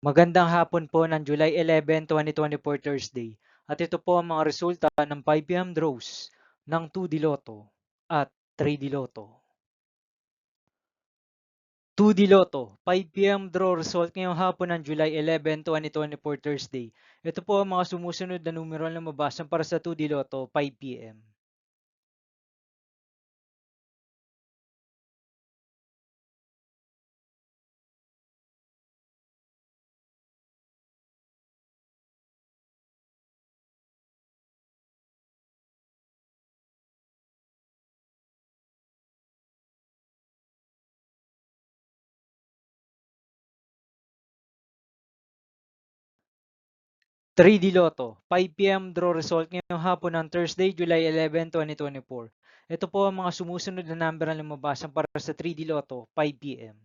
Magandang hapon po ng July 11, 2024 Thursday. At ito po ang mga resulta ng 5 PM draws ng 2D Lotto at 3D Lotto. 2D Lotto, 5 PM draw result ngayong hapon ng July 11, 2024 Thursday. Ito po ang mga sumusunod na numero na lumabas para sa 2D Lotto 5 PM. 3D Lotto, 5 PM draw result ngayong hapon ng Thursday, July 11, 2024. Ito po ang mga sumusunod na number na lumabas para sa 3D Lotto 5 PM.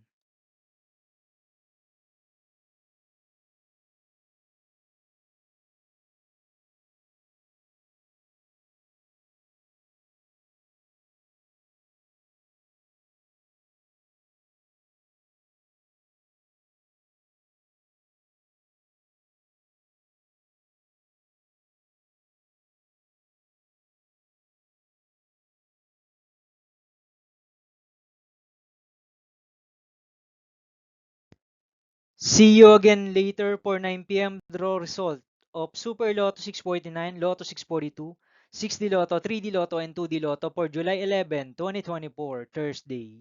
See you again later for 9 PM draw result of Super Lotto 649, Lotto 642, 6D Lotto, 3D Lotto, and 2D Lotto for July 11, 2024, Thursday.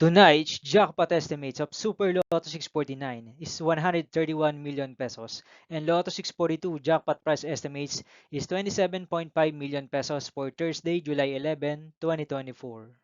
Tonight's jackpot estimates of Super Lotto 649 is 131 million pesos and Lotto 642 jackpot price estimates is 27.5 million pesos for Thursday, July 11, 2024.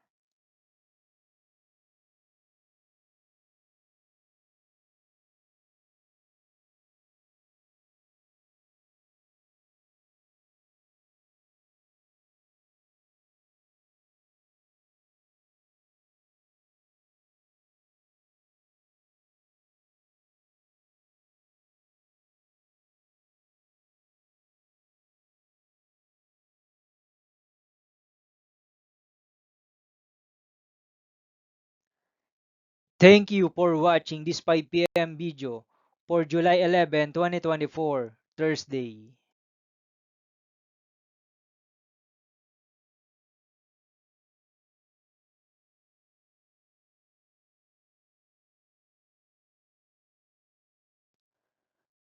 Thank you for watching this 5 PM video for July 11, 2024, Thursday.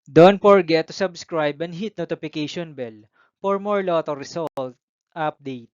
Don't forget to subscribe and hit notification bell for more Lotto result update.